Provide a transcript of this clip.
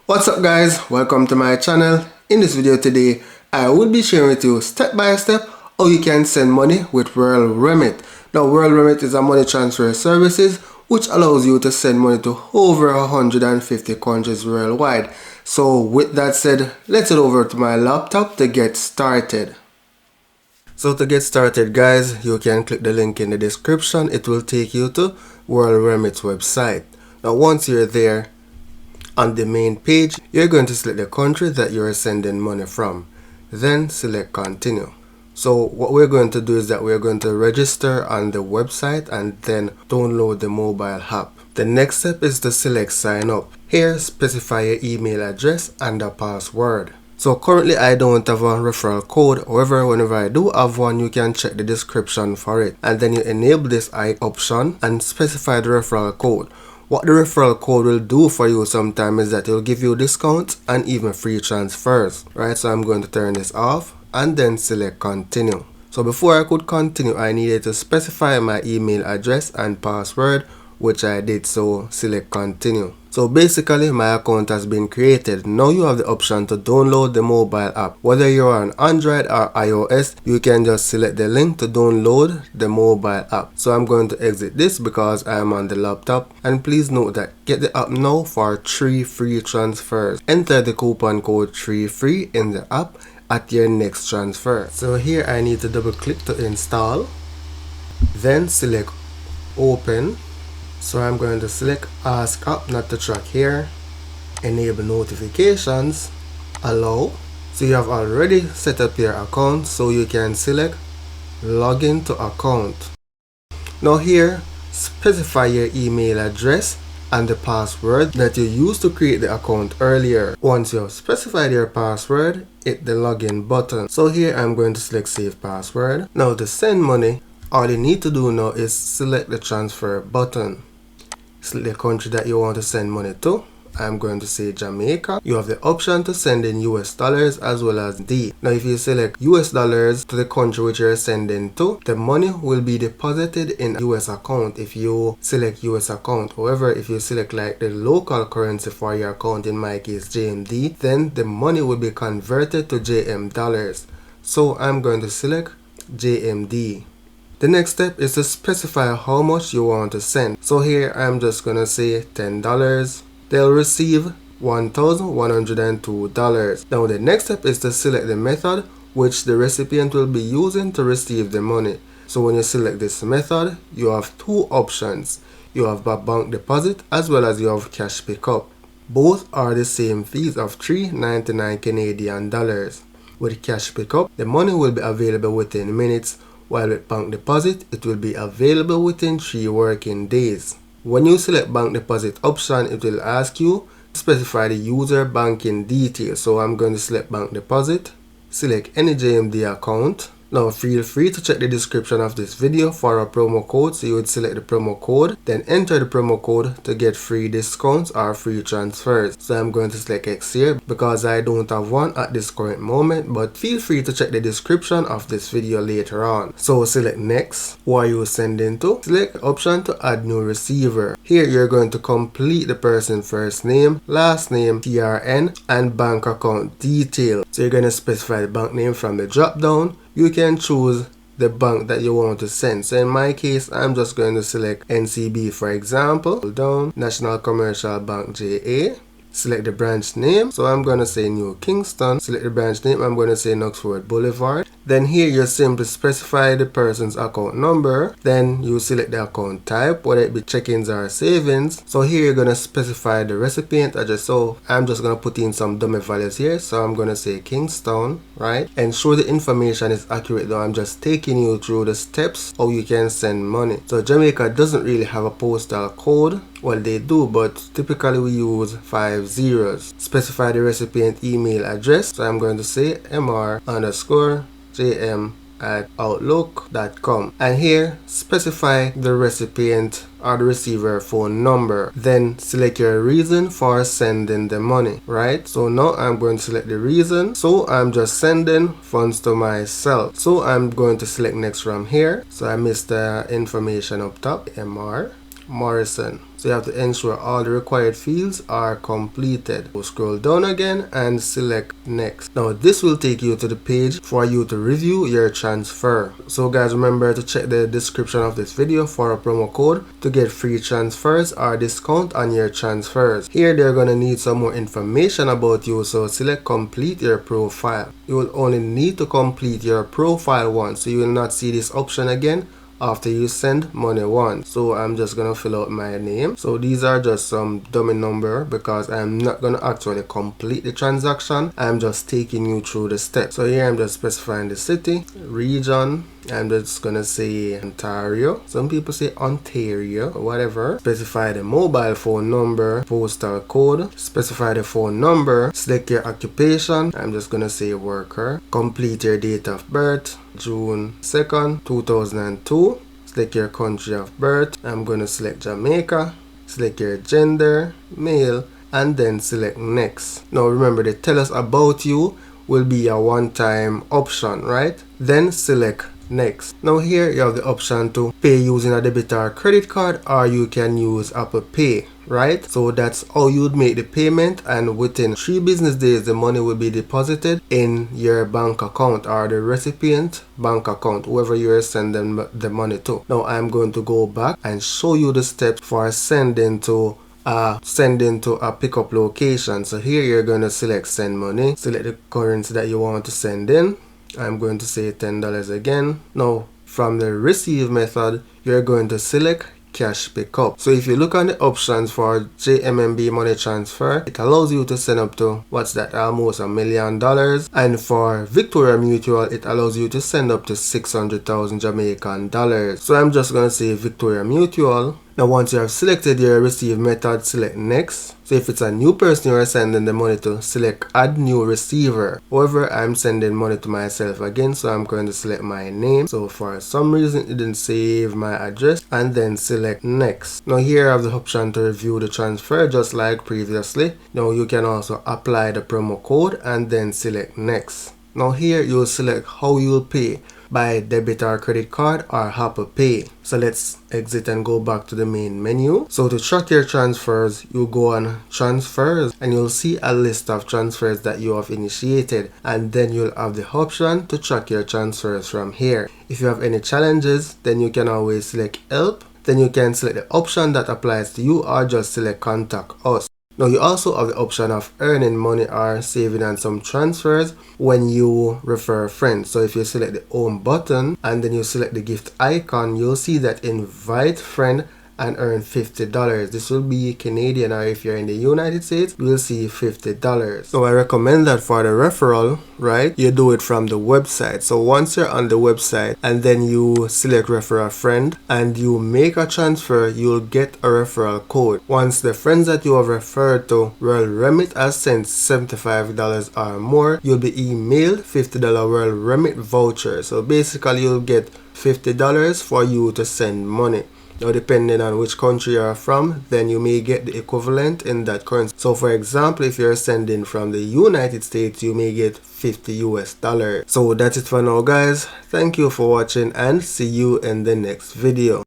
What's up guys, welcome to my channel. In this video today I will be sharing with you step by step how you can send money with WorldRemit. Now WorldRemit is a money transfer services which allows you to send money to over 150 countries worldwide. So with that said, let's head over to my laptop to get started. So to get started guys, you can click the link in the description. It will take you to WorldRemit's website. Now once you're there, on the main page, you're going to select the country that you're sending money from. Then select continue. So what we're going to do is that we're going to register on the website and then download the mobile app. The next step is to select sign up. Here specify your email address and a password. So currently I don't have a referral code. However, whenever I do have one, you can check the description for it. And then you enable this option and specify the referral code. What the referral code will do for you sometimes is that it will give you discounts and even free transfers. Right, so I'm going to turn this off and then select continue. So before I could continue, I needed to specify my email address and password, which I did, so select continue. So basically my account has been created. Now you have the option to download the mobile app. Whether you're on Android or iOS, you can just select the link to download the mobile app. So I'm going to exit this because I'm on the laptop, and please note that get the app now for 3 free transfers. Enter the coupon code 3FREE in the app at your next transfer. So here I need to double click to install, then select open. So I'm going to select ask app not to track here, enable notifications, allow. So you have already set up your account, so you can select login to account. Now here specify your email address and the password that you used to create the account earlier. Once you have specified your password, hit the login button. So here I'm going to select save password. Now to send money, all you need to do now is select the transfer button. Select the country that you want to send money to. I'm going to say Jamaica. You have the option to send in US dollars as well as D. Now if you select US dollars to the country which you're sending to, the money will be deposited in US account if you select US account. However, if you select like the local currency for your account, in my case JMD, then the money will be converted to JM dollars. So I'm going to select JMD. The next step is to specify how much you want to send. So here I'm just gonna say $10. They'll receive $1,102. Now the next step is to select the method which the recipient will be using to receive the money. So when you select this method, you have two options. You have a bank deposit as well as you have cash pickup. Both are the same fees of $3.99 Canadian dollars. With cash pickup, the money will be available within minutes, while with bank deposit, it will be available within 3 working days. When you select bank deposit option, it will ask you to specify the user banking details. So I'm going to select bank deposit, select any JMD account. Now feel free to check the description of this video for a promo code. So you would select the promo code, then enter the promo code to get free discounts or free transfers. So I'm going to select X here because I don't have one at this current moment, but feel free to check the description of this video later on. So select next. Who are you sending to? Select the option to add new receiver. Here you're going to complete the person's first name, last name, TRN, and bank account detail. So you're going to specify the bank name from the drop down. You can choose the bank that you want to send. So in my case, I'm just going to select NCB for example. Down, National Commercial Bank JA. Select the branch name. So I'm going to say New Kingston. Select the branch name. I'm going to say Knoxford Boulevard. Then here you simply specify the person's account number. Then you select the account type, whether it be check-ins or savings. So here you're going to specify the recipient address. So I'm just going to put in some dummy values here. So I'm going to say Kingston, right? Ensure the information is accurate though. I'm just taking you through the steps how you can send money. So Jamaica doesn't really have a postal code. Well, they do, but typically we use 5 zeros. Specify the recipient email address. So I'm going to say mr_jm@outlook.com, and here specify the recipient or the receiver phone number. Then select your reason for sending the money, right? So now I'm going to select the reason. So I'm just sending funds to myself. So I'm going to select next from here. So I missed the information up top. Mr. Morrison. So you have to ensure all the required fields are completed. We'll scroll down again and select next. Now this will take you to the page for you to review your transfer. So guys, remember to check the description of this video for a promo code to get free transfers or discount on your transfers. Here they're going to need some more information about you, so select complete your profile. You will only need to complete your profile once, so you will not see this option again after you send money once. So I'm just gonna fill out my name. So these are just some dummy number because I'm not gonna actually complete the transaction. I'm just taking you through the steps. So here I'm just specifying the city, region. I'm just gonna say Ontario. Some people say Ontario or whatever. Specify the mobile phone number, postal code, specify the phone number, select your occupation. I'm just gonna say worker. Complete your date of birth, June 2nd, 2002. Select your country of birth. I'm gonna select Jamaica. Select your gender, male, and then select next. Now remember, the tell us about you will be a one-time option, right? Then select next. Now here you have the option to pay using a debit or credit card, or you can use Apple Pay, right? So that's how you'd make the payment, and within 3 business days the money will be deposited in your bank account or the recipient bank account, whoever you're sending the money to. Now I'm going to go back and show you the steps for sending to a pickup location. So here you're going to select send money, select the currency that you want to send in. I'm going to say $10 again. Now from the receive method, you're going to select cash pickup. So if you look on the options for JMMB money transfer, it allows you to send up to, what's that, almost $1 million. And for Victoria Mutual, it allows you to send up to 600,000 Jamaican dollars. So I'm just going to say Victoria Mutual. Now once you have selected your receive method, select next. So if it's a new person you are sending the money to, select add new receiver. However, I'm sending money to myself again, so I'm going to select my name. So for some reason it didn't save my address, and then select next. Now here I have the option to review the transfer just like previously. Now you can also apply the promo code and then select next. Now here you'll select how you'll pay, by debit or credit card or Apple Pay. So let's exit and go back to the main menu. So to track your transfers, you go on transfers and you'll see a list of transfers that you have initiated, and then you'll have the option to track your transfers from here. If you have any challenges, then you can always select help. Then you can select the option that applies to you, or just select contact us. Now you also have the option of earning money or saving on some transfers when you refer friends. So if you select the home button and then you select the gift icon, you'll see that invite friend and earn $50. This will be Canadian, or if you're in the United States, you will see $50. So I recommend that for the referral, right, you do it from the website. So once you're on the website and then you select refer a friend and you make a transfer, you'll get a referral code. Once the friends that you have referred to WorldRemit has sent $75 or more, you'll be emailed $50 WorldRemit voucher. So basically you'll get $50 for you to send money. Now depending on which country you are from, then you may get the equivalent in that currency. So for example, if you're sending from the United States, you may get $50 US. So that's it for now guys. Thank you for watching and see you in the next video.